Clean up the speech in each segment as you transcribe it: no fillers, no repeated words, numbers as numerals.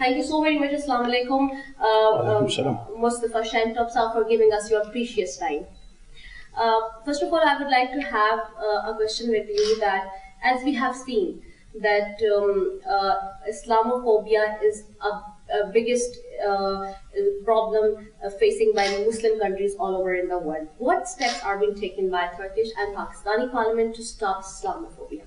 Thank you so very much. Assalamu alaikum, Mustafa Shentop sir, for giving us your precious time. First of all, I would like to have a question with you that, as we have seen, that Islamophobia is a biggest problem facing by Muslim countries all over in the world. What steps are being taken by Turkish and Pakistani parliament to stop Islamophobia?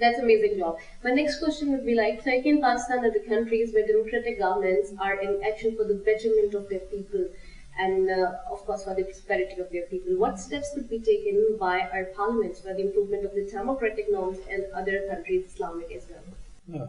That's amazing job. My next question would be like, Turkey and Pakistan are the countries where democratic governments are in action for the betterment of their people and of course for the prosperity of their people. What steps could be taken by our parliaments for the improvement of the democratic norms in other countries, Islamic as well?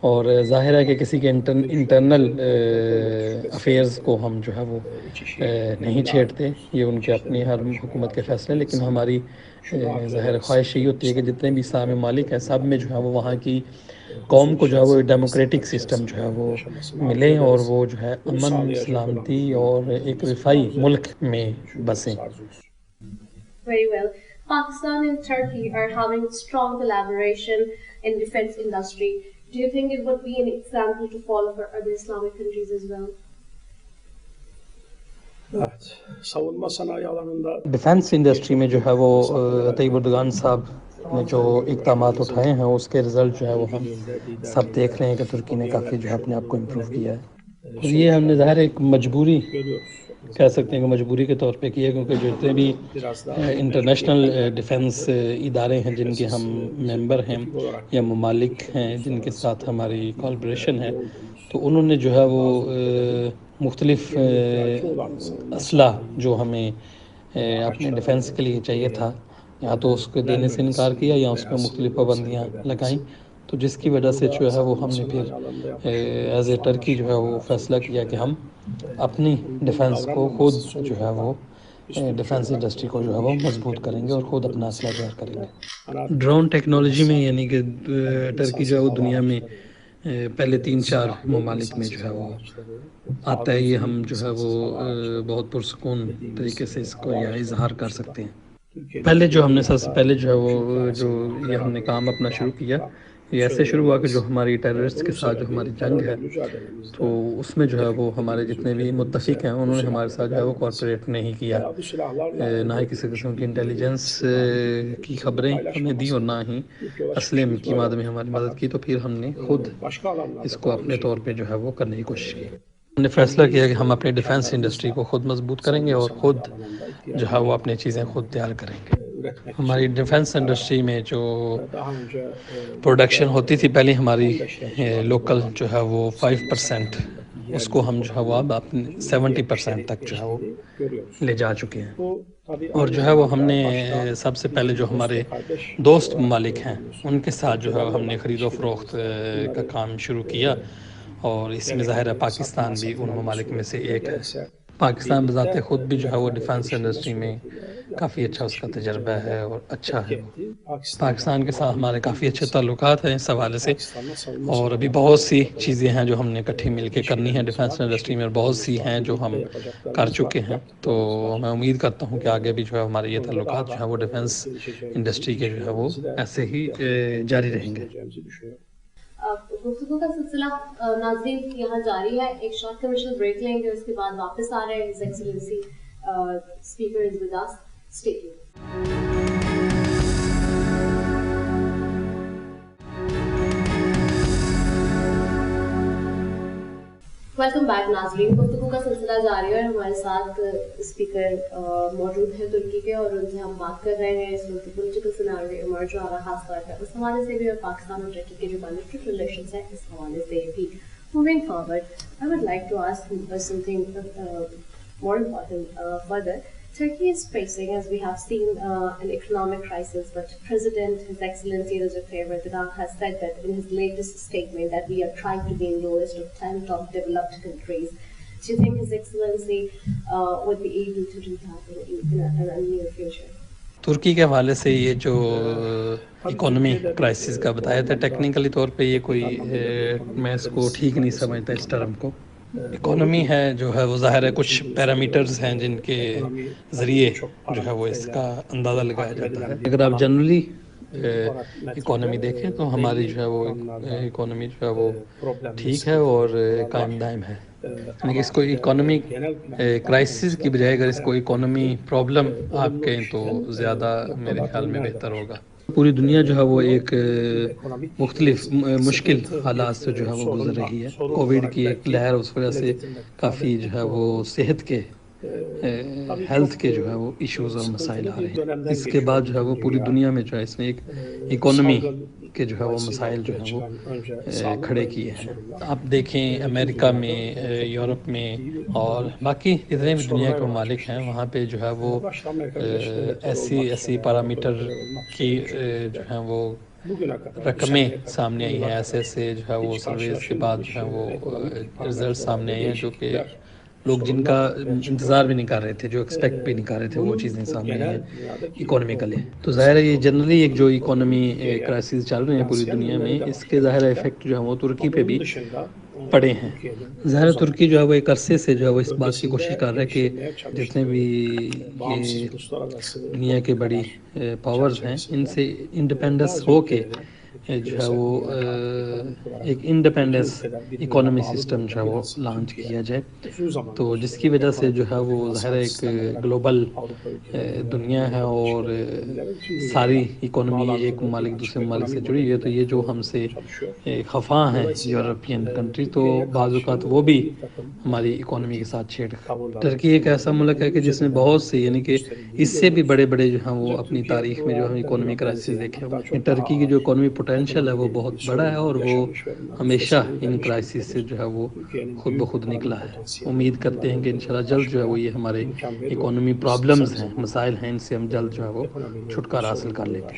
اور ظاہر ہے کہ کسی کے internal affairs کو ہم جو ہے وہ نہیں چھیڑتے، یہ ان کے اپنی ہر حکومت کے فیصلے، لیکن ہماری ظاہر خواہش یہی ہوتی ہے کہ جتنے بھی اسلامی ممالک ہیں سب میں جو ہے وہ وہاں کی قوم کو جو ہے وہ ڈیموکریٹک سسٹم جو ہے وہ ملے، اور وہ جو ہے امن، سلامتی اور ایک رفائی ملک میں بسیں۔ Very well. Pakistan and Turkey are having strong collaboration in defense industry. Do you think it would be an example to follow for other Islamic countries as well? Evet, savunma sanayi alanında defence industry میں جو ہے وہ Tayyip Erdogan صاحب نے جو اقدامات اٹھائے ہیں اس کے رزلٹ جو ہے وہ ہم سب دیکھ رہے ہیں کہ ترکی نے کافی جو ہے اپنے آپ کو امپروو کیا ہے، اور یہ ہم نے ظاہر ایک مجبوری کہہ سکتے ہیں کہ مجبوری کے طور پہ کیا، کیونکہ جتنے بھی انٹرنیشنل ڈیفینس ادارے ہیں جن کے ہم ممبر ہیں یا ممالک ہیں جن کے ساتھ ہماری کولابریشن ہے، تو انہوں نے جو ہے وہ مختلف اسلحہ جو ہمیں اپنے ڈیفینس کے لیے چاہیے تھا، یا تو اس کو دینے سے انکار کیا یا اس پہ مختلف پابندیاں لگائیں، تو جس کی وجہ سے جو ہے وہ ہم نے پھر ایز اے ٹرکی جو ہے وہ فیصلہ کیا کہ ہم اپنی ڈیفینس کو خود جو ہے وہ ڈیفینس انڈسٹری کو جو ہے وہ مضبوط کریں گے اور خود اپنا اسلحہ تیار کریں گے۔ ڈرون ٹیکنالوجی میں یعنی کہ ٹرکی جو ہے وہ دنیا میں پہلے 3-4 ممالک میں جو ہے وہ آتا ہے، یہ ہم جو ہے وہ بہت پرسکون طریقے سے اس کو یہ اظہار کر سکتے ہیں۔ پہلے جو ہم نے سب سے پہلے جو ہے وہ جو یہ ہم نے کام اپنا شروع کیا، یہ ایسے شروع ہوا کہ جو ہماری ٹیررسٹ کے ساتھ جو ہماری جنگ ہے تو اس میں جو ہے وہ ہمارے جتنے بھی متفق ہیں انہوں نے ہمارے ساتھ جو ہے وہ کوآپریٹ نہیں کیا، نہ ہی کسی قسم کی انٹیلیجنس کی خبریں ہمیں دی اور نہ ہی اسلحے کی مد میں ہماری مدد کی، تو پھر ہم نے خود اس کو اپنے طور پہ جو ہے وہ کرنے کی کوشش کی۔ ہم نے فیصلہ کیا کہ ہم اپنے ڈیفینس انڈسٹری کو خود مضبوط کریں گے اور خود جو ہے وہ اپنی چیزیں خود تیار کریں گے۔ ہماری ڈیفینس انڈسٹری میں جو پروڈکشن ہوتی تھی پہلے ہماری لوکل جو ہے وہ 5%، اس کو ہم جو ہے وہ اب اپنے 70% تک جو ہے وہ لے جا چکے ہیں، اور جو ہے وہ ہم نے سب سے پہلے جو ہمارے دوست ممالک ہیں ان کے ساتھ جو ہے ہم نے خرید و فروخت کا کام شروع کیا، اور اس میں ظاہر ہے پاکستان بھی ان ممالک میں سے ایک ہے۔ پاکستان بذات خود بھی جو ہے وہ ڈیفینس انڈسٹری میں کافی اچھا اس کا تجربہ ہے اور اچھا ہے، پاکستان کے ساتھ ہمارے کافی اچھے تعلقات ہیں اس حوالے سے، اور ابھی بہت سی چیزیں ہیں جو ہم نے اکٹھی مل کے کرنی ہیں ڈیفینس انڈسٹری میں، اور بہت سی ہیں جو ہم کر چکے ہیں، تو میں امید کرتا ہوں کہ آگے بھی جو ہے ہمارے یہ تعلقات جو ہیں وہ ڈیفینس انڈسٹری کے جو ہے وہ ایسے ہی جاری رہیں گے۔ گفتگو کا سلسلہ ناظرین یہاں جاری ہے، ایک شارٹ کمرشل بریک لیں گے، اس کے بعد واپس آ رہے ہیں۔ His excellency speaker is with us, stay tuned. Welcome back ناظرین، گفتگو کا سلسلہ جاری ہے، ہمارے ساتھ اسپیکر موجود ہیں ترکی کے، اور ان سے ہم بات کر رہے ہیں اس وقت پولیٹیکل سیناریو ایمرج ہو رہا ہے خاص طور پر اس حوالے سے بھی، اور پاکستان اور ترکی کے جو بائلیٹرل ریلیشنس ہیں اس حوالے سے بھی۔ Moving forward, I would like to ask something more important further. Turkey is facing, as we have seen, an economic crisis, but President, His Excellency Recep Tayyip Erdogan has said that in his latest statement that we are trying to be in the list of 10 top developed countries. Do you think His Excellency would be able to do that in a near future? ترکی کے حوالے سے یہ جو economy crisis کا بتایا تھا، technically طور پہ یہ کوئی میں اس کو ٹھیک نہیں سمجھتا اس ٹرم کو۔ اکانومی ہے جو ہے وہ ظاہر ہے کچھ پیرامیٹرز ہیں جن کے ذریعے جو ہے وہ اس کا اندازہ لگایا جاتا ہے۔ اگر آپ جنرلی اکانومی دیکھیں تو ہماری جو ہے وہ اکانومی جو ہے وہ ٹھیک ہے اور قائم دائم ہے، لیکن اس کو اکانومی کرائسس کی بجائے اگر اس کو اکانومی پرابلم آپ کہیں تو زیادہ میرے خیال میں بہتر ہوگا۔ پوری دنیا جو ہے وہ ایک مختلف مشکل حالات سے جو ہے وہ گزر رہی ہے، کووڈ کی ایک لہر اس وجہ سے کافی جو ہے وہ صحت کے ہیلتھ کے جو ہے وہ ایشوز اور مسائل آ رہے ہیں۔ اس کے بعد جو ہے وہ پوری دنیا میں جو ہے اس نے ایک اکانومی کے جو ہے وہ مسائل جو ہیں وہ کھڑے کیے ہیں۔ آپ دیکھیں امریکہ میں، یورپ میں اور باقی جتنے بھی دنیا کے ممالک ہیں وہاں پہ جو ہے وہ ایسی پیرامیٹر کی جو ہیں وہ رقمیں سامنے آئی ہیں، ایسے جو ہے وہ سرویز کے بعد جو ہے وہ رزلٹ سامنے آئے ہیں جو کہ لوگ جن کا انتظار بھی نہیں کر رہے تھے، جو ایکسپیکٹ بھی نہیں کر رہے تھے، وہ چیزیں سامنے آئی ہیں اکانومیکلی. تو ظاہر ہے یہ جنرلی ایک جو اکانومی کرائسس چل رہے ہیں پوری دنیا میں، اس کے ظاہر افیکٹ جو ہے وہ ترکی پہ بھی پڑے ہیں. ظاہر ترکی جو ہے وہ ایک عرصے سے جو ہے وہ اس بات کی کوشش کر رہا ہے کہ جتنے بھی یہ دنیا کے بڑی پاورز ہیں ان سے انڈیپینڈنس ہو کے جو ہے وہ ایک انڈیپینڈنس اکانومی سسٹم جو ہے وہ لانچ کیا جائے. تو جس کی وجہ سے جو ہے وہ ظاہر ایک گلوبل دنیا ہے اور ساری اکانومی ایک ممالک دوسرے ممالک سے جڑی ہے. تو یہ جو ہم سے خفا ہیں یورپین کنٹری، تو بعض اوقات وہ بھی ہماری اکانومی کے ساتھ چھیڑ. ترکی ایک ایسا ملک ہے کہ جس میں بہت سے یعنی کہ اس سے بھی بڑے بڑے جو ہیں وہ اپنی تاریخ میں جو ہم اکانومی کرائسس دیکھے ہیں. ترکی کی جو اکانومی پوٹینشیل ہے وہ بہت بڑا ہے اور وہ ہمیشہ ان کرائسس سے جو ہے وہ خود بخود نکلا ہے. امید کرتے ہیں کہ انشاءاللہ جلد جو ہے وہ یہ ہمارے اکانومی پرابلمز ہیں، مسائل ہیں، ان سے ہم جلد جو ہے وہ چھٹکارا حاصل کر لیں گے.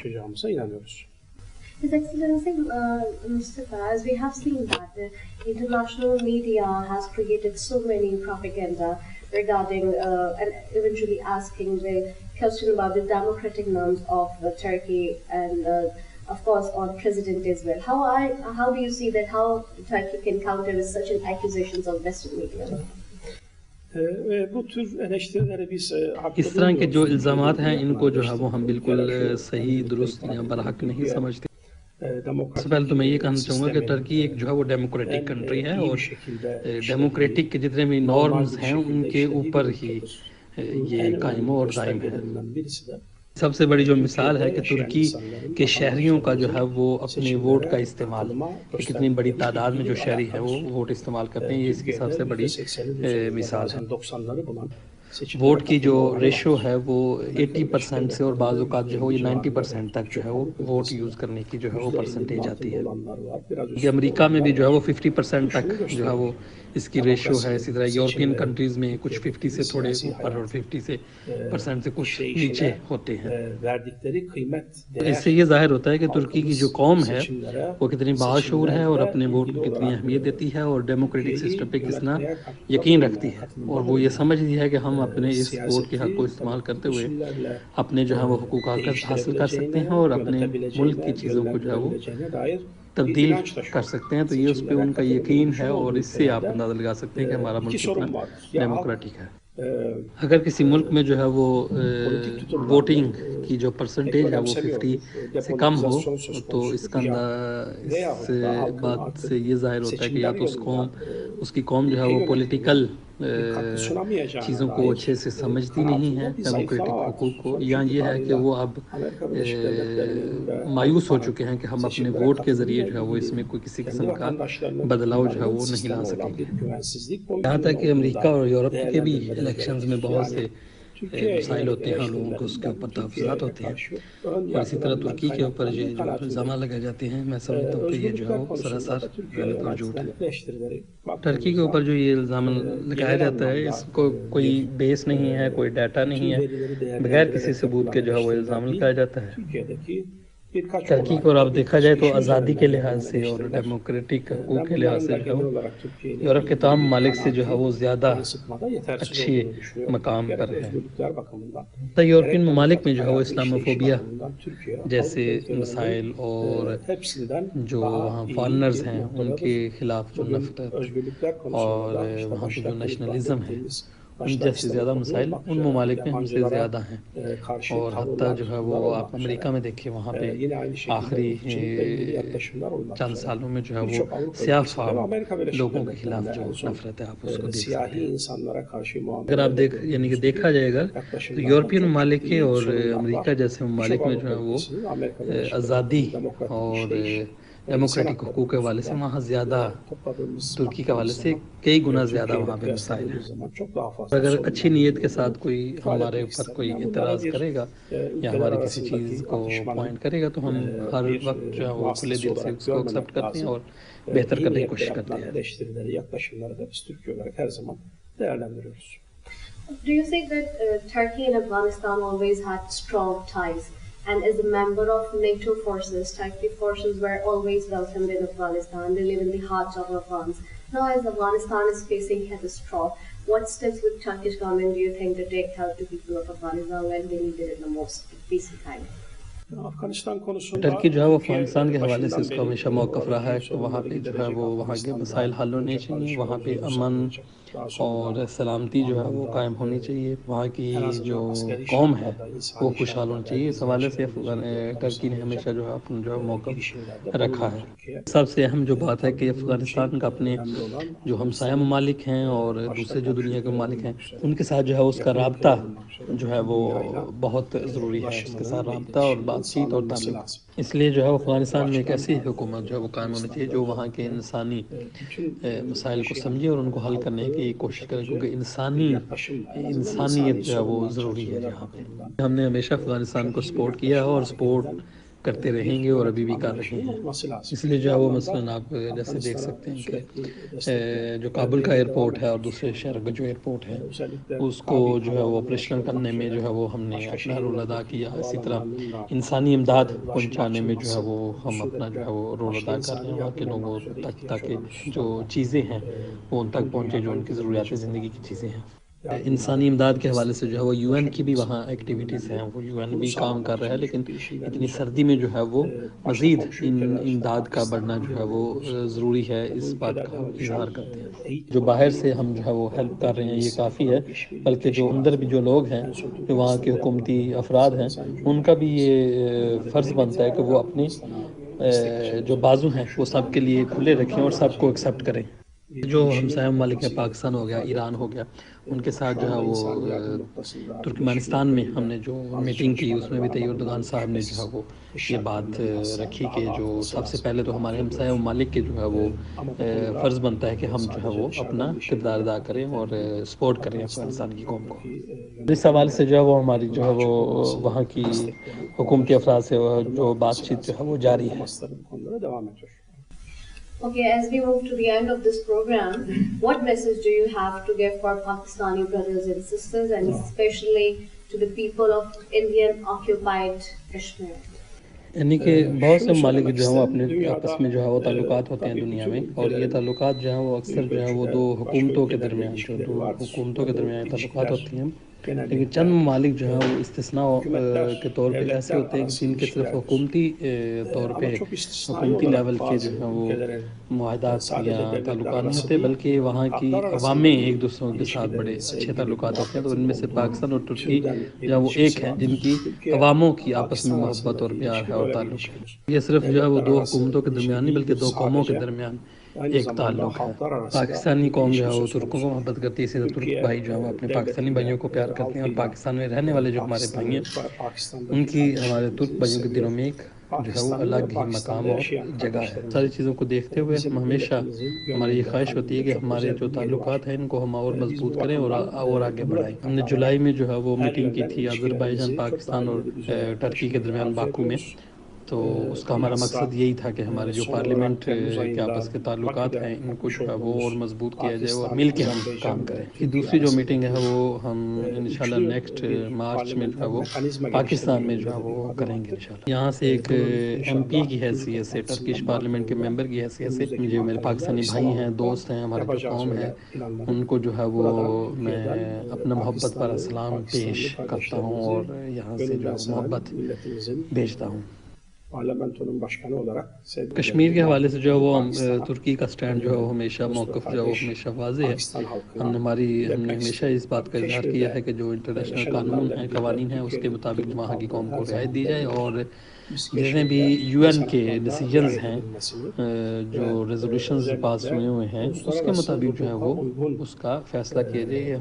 His Excellency, Mustafa, as we have seen that the international media has created so many propaganda regarding and eventually asking the question about the democratic norms of Turkey and of course on President as well. How do you see that, how Turkey can counter with such an accusations of Western media? اس طرح کے جو الزامات ہیں ان کو جو ہے وہ ہم بالکل صحیح درست یا برحق نہیں سمجھتے. سب سے پہلے تو میں یہ کہنا چاہوں گا کہ ترکی ایک جو ہے وہ ڈیموکریٹک کنٹری ہے اور ڈیموکریٹک کے جتنے بھی نارمز ہیں ان کے اوپر ہی یہ قائم اور دائم ہے. سب سے بڑی جو مثال ہے کہ ترکی کے شہریوں کا جو ہے وہ اپنے ووٹ کا استعمال، کتنی بڑی تعداد میں جو شہری ہے وہ ووٹ استعمال کرتے ہیں، یہ اس کی سب سے بڑی مثال ہے. ووٹ کی جو ریشو ہے وہ 80% سے اور بعض اوقات جو ہے وہ 90% تک جو ہے وہ ووٹ یوز کرنے کی جو ہے وہ پرسنٹیج آتی ہے. یہ امریکہ میں بھی جو ہے وہ 50% تک جو ہے وہ اس کی ریشو ہے. اسی طرح یورپین کنٹریز میں کچھ 50 سے تھوڑے اوپر اور 50% سے کچھ نیچے ہوتے ہیں. اس سے یہ ظاہر ہوتا ہے کہ ترکی کی جو قوم ہے وہ کتنی باشعور ہے اور اپنے ووٹ کو کتنی اہمیت دیتی ہے اور ڈیموکریٹک سسٹم پہ کتنا یقین رکھتی ہے، اور وہ یہ سمجھتی ہے کہ ہم اپنے اس ووٹ کے حق کو استعمال کرتے ہوئے اپنے جو ہے وہ حقوق حاصل کر سکتے ہیں اور اپنے ملک کی چیزوں کو جو ہے وہ تبدیل کر سکتے ہیں. تو یہ اس پہ ان کا یقین ہے اور اس سے آپ اندازہ لگا سکتے ہیں کہ ہمارا ملک کتنا ڈیموکریٹک ہے. اگر کسی ملک میں جو ہے وہ ووٹنگ کی جو پرسنٹیج ہے وہ 50 سے کم ہو تو اس کا اس بات سے یہ ظاہر ہوتا ہے کہ یا تو اس کی قوم جو ہے وہ پولیٹیکل چیزوں کو اچھے سے سمجھتی نہیں ہے، ڈیموکریٹک حقوق کو، یا یہ ہے کہ وہ اب مایوس ہو چکے ہیں کہ ہم اپنے ووٹ کے ذریعے جو ہے وہ اس میں کوئی کسی قسم کا بدلاؤ جو ہے وہ نہیں لا سکیں گے. یہاں تک کہ امریکہ اور یورپ کے بھی الیکشنز میں بہت سے مسائل ہوتے ہیں اور لوگوں کو اس کے اوپر تحفظات ہوتے ہیں، اور اسی طرح ترکی کے اوپر یہ جو الزامات لگائے جاتے ہیں میں سمجھتا ہوں کہ یہ جو ہے وہ سراسر غلط اور جھوٹ ہے. ترکی کے اوپر جو یہ الزام لگایا جاتا ہے اس کو کوئی بیس نہیں ہے، کوئی ڈیٹا نہیں ہے، بغیر کسی ثبوت کے جو ہے وہ الزام لگایا جاتا ہے. ترکی کو آپ دیکھا جائے تو آزادی کے لحاظ سے اور ڈیموکریٹک حقوق کے لحاظ سے جو ہے یورپ کے تمام ممالک سے جو ہے وہ زیادہ اچھی مقام پر ہے. یورپین ممالک میں جو ہے وہ اسلاموفوبیا جیسے مسائل اور جو وہاں فارنرز ہیں ان کے خلاف جو نفرت اور وہاں پہ جو نیشنلزم ہے ان جیسے زیادہ مسائل ان ممالک میں ہم سے زیادہ ہیں. اور حتیٰ جو ہے وہ آپ امریکہ میں دیکھیں وہاں پہ آخری چند سالوں میں جو ہے وہ سیاہ فام لوگوں کے خلاف جو نفرت ہے آپ اس کو دیکھ سکتے ہیں. اگر آپ یعنی کہ دیکھا جائے گا تو یورپین ممالک اور امریکہ جیسے ممالک میں جو ہے وہ آزادی اور ڈیموکریٹک حقوق کے حوالے سے وہاں زیادہ ترکی کے حوالے سے کئی گنا زیادہ وہاں پہ مسائل ہیں. اگر اچھی نیت کے ساتھ کوئی ہمارے اوپر کوئی اعتراض کرے گا یا ہماری کسی چیز کو پوائنٹ کرے گا تو ہم ہر وقت جو ہے وہ کھلے دل سے اس کو ایکسیپٹ کرتے ہیں اور بہتر کرنے کی کوشش کرتے ہیں. Do you think that Turkey and Afghanistan always had strong ties? and as a member of NATO forces, Turkish forces were always welcomed in Afghanistan. They live in the heart of Afghans. Now, as Afghanistan is facing catastrophe, what steps would Turkish government do you think to take help to people of Afghanistan when they needed it the most recent time? Afghanistan konusunda Turkey جو ہے وہ افغانستان کے حوالے سے اس کا ہمیشہ موقف رہا ہے کہ وہاں پہ جو ہے وہ وہاں کے مسائل حل ہونے چاہیے، وہاں پہ امن اور سلامتی جو ہے وہ قائم ہونی چاہیے، وہاں کی جو قوم ہے وہ خوشحال ہونی چاہیے۔ اس حوالے سے ٹرکی نے ہمیشہ جو ہے اپنا جو ہے موقف رکھا ہے۔ سب سے اہم جو بات ہے کہ افغانستان کا اپنے جو ہمسایہ ممالک ہیں اور دوسرے جو دنیا کے ممالک ہیں ان کے ساتھ جو ہے اس کا رابطہ جو ہے وہ بہت ضروری ہے، اس کے ساتھ رابطہ اور بات چیت اور تعلق۔ اس لیے جو ہے افغانستان میں ایک ایسی حکومت جو ہے وہ قائم ہونی چاہیے جو وہاں کے انسانی مسائل کو سمجھے اور ان کو حل کرنے کی کوشش کرے، کیونکہ انسانیت جو ہے وہ ضروری ہے یہاں پہ۔ ہم نے ہمیشہ افغانستان کو سپورٹ کیا ہے اور سپورٹ کرتے رہیں گے اور ابھی بھی کر رہے ہیں۔ اس لیے جو ہے وہ مثلاً آپ جیسے دیکھ سکتے ہیں کہ جو کابل کا ایئرپورٹ ہے اور دوسرے شہر کا جو ایئرپورٹ ہے اس کو جو ہے وہ آپریشنل کرنے میں جو ہے وہ ہم نے اپنا رول ادا کیا۔ اسی طرح انسانی امداد پہنچانے میں جو ہے وہ ہم اپنا جو ہے وہ رول ادا کر رہے ہیں وہاں کے لوگوں تک، تاکہ جو چیزیں ہیں وہ ان تک پہنچے جو ان کی ضروریات زندگی کی چیزیں ہیں۔ انسانی امداد کے حوالے سے جو ہے وہ یو این کی بھی وہاں ایکٹیویٹیز ہیں، وہ یو این بھی کام کر رہا ہے، لیکن اتنی سردی میں جو ہے وہ مزید امداد کا بڑھنا جو ہے وہ ضروری ہے، اس بات کا ہم اظہار کرتے ہیں۔ جو باہر سے ہم جو ہے وہ ہیلپ کر رہے ہیں یہ کافی ہے، بلکہ جو اندر بھی جو لوگ ہیں جو وہاں کے حکومتی افراد ہیں ان کا بھی یہ فرض بنتا ہے کہ وہ اپنے جو بازو ہیں وہ سب کے لیے کھلے رکھیں اور سب کو ایکسیپٹ کریں۔ جو ہمسایہ ممالک ہیں، پاکستان ہو گیا، ایران ہو گیا، ان کے ساتھ جو ہے وہ ترکمانستان میں ہم نے جو میٹنگ کی اس میں بھی طیب اردگان صاحب نے جو ہے وہ یہ بات رکھی کہ جو سب سے پہلے تو ہمارے ہمسایہ ممالک کے جو ہے وہ فرض بنتا ہے کہ ہم جو ہے وہ اپنا کردار ادا کریں اور سپورٹ کریں افغانستان کی قوم کو۔ اس حوالے سے جو ہے وہ ہماری جو ہے وہ وہاں کی حکومتی افراد سے جو بات چیت جو ہے وہ جاری ہے۔ Okay, as we move to the end of this program, what message do you have to give for Pakistani brothers and sisters, and especially to the people of Indian occupied Kashmir? یعنی کہ بہت سے ممالک جو ہیں وہ اپنے آپس میں جو ہے وہ تعلقات ہوتے ہیں دنیا میں، اور یہ تعلقات جو ہیں وہ اکثر جو ہے وہ دو حکومتوں کے درمیان تعلقات ہوتی ہیں، لیکن چند ممالک جو ہیں وہ استثناء کے طور پہ ایسے ہوتے ہیں کہ جن کے صرف حکومتی طور پہ حکومتی لیول کے جو ہیں وہ معاہدات یا تعلقات نہیں ہوتے، بلکہ وہاں کی عوامیں ایک دوسروں کے ساتھ بڑے اچھے تعلقات ہوتے ہیں۔ تو ان میں سے پاکستان اور ترکی جو ہے وہ ایک ہیں جن کی عواموں کی آپس میں محبت اور پیار ہے اور تعلق ہے۔ یہ صرف جو ہے وہ دو حکومتوں کے درمیان نہیں بلکہ دو قوموں کے درمیان ایک تعلق ہے۔ پاکستانی قوم جو ہے وہ ترکوں کو محبت کرتی ہے، اسی طرح ترک بھائی جو ہے وہ اپنے پاکستانی بھائیوں کو پیار کرتے ہیں، اور پاکستان میں رہنے والے جو ہمارے بھائی ہیں ان کی ہمارے ترک بھائیوں کے دلوں میں ایک جو ہے وہ الگ ہی مقام اور جگہ ہے۔ ساری چیزوں کو دیکھتے ہوئے ہم ہمیشہ ہماری یہ خواہش ہوتی ہے کہ ہمارے جو تعلقات ہیں ان کو ہم اور مضبوط کریں اور آگے بڑھائیں۔ ہم نے جولائی میں جو ہے وہ میٹنگ کی تھی آذربائیجان، پاکستان اور ٹرکی کے درمیان باکو میں، تو اس کا ہمارا مقصد یہی تھا کہ ہمارے جو پارلیمنٹ کے آپس کے تعلقات ہیں ان کو جو ہے وہ اور مضبوط کیا جائے اور مل کے ہم کام کریں۔ پھر دوسری جو میٹنگ ہے وہ ہم انشاءاللہ نیکسٹ مارچ میں جو ہے وہ پاکستان میں جو ہے وہ کریں گے انشاءاللہ۔ یہاں سے ایک ایم پی کی حیثیت سے، ٹرکش پارلیمنٹ کے ممبر کی حیثیت سے جو میرے پاکستانی بھائی ہیں، دوست ہیں، ہمارے جو قوم ہے، ان کو جو ہے وہ میں اپنا محبت پر سلام پیش کرتا ہوں اور یہاں سے جو ہے محبت بھیجتا ہوں۔ کشمیر کے حوالے سے جو ہے وہ ترکی کا سٹینڈ جو ہے وہ ہمیشہ موقف جو ہے وہ ہمیشہ واضح ہے۔ ہم نے ہمیشہ اس بات کا اظہار کیا ہے کہ جو انٹرنیشنل قانون ہیں، قوانین ہیں، اس کے مطابق وہاں کی قوم کو رعایت دی جائے، اور جتنے بھی یو این کے ڈیسیجنز ہیں، جو ریزولوشنز پاس ہوئے ہیں، اس کے مطابق جو ہے وہ اس کا فیصلہ کیا جائے۔ یہ ہم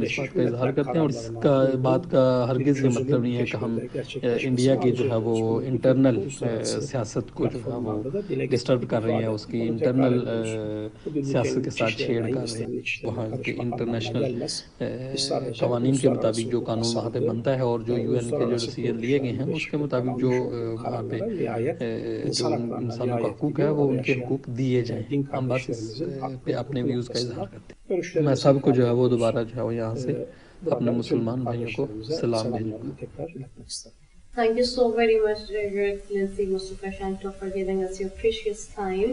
اس بات کا اظہار کرتے ہیں، اور اس کا بات کا ہرگز یہ مطلب نہیں ہے کہ ہم انڈیا کی جو ہے وہ انٹرنل سیاست کو جو ہے وہ ڈسٹرب کر رہی ہیں، اس کی انٹرنل سیاست کے ساتھ چھیڑ کر رہے ہیں۔ وہاں کے انٹرنیشنل قوانین کے مطابق جو قانون وہاں پہ بنتا ہے اور جو یو این کے جو ڈیسیجن لیے گئے ہیں اس کے مطابق جو وہاں پہ جو انسانوں کا حقوق ہے وہ ان کے حقوق دیے جائیں۔ ہم بس اس پہ اپنے ویوز کا اظہار کرتے ہیں۔ میں سب کو جو ہے وہ دوبارہ جو ہے وہ یہاں سے اپنے مسلمان بھائیوں کو سلام بھیجوں گا۔ Thank you so very much, Your Excellency Mustafa Shanto, for giving us your precious time.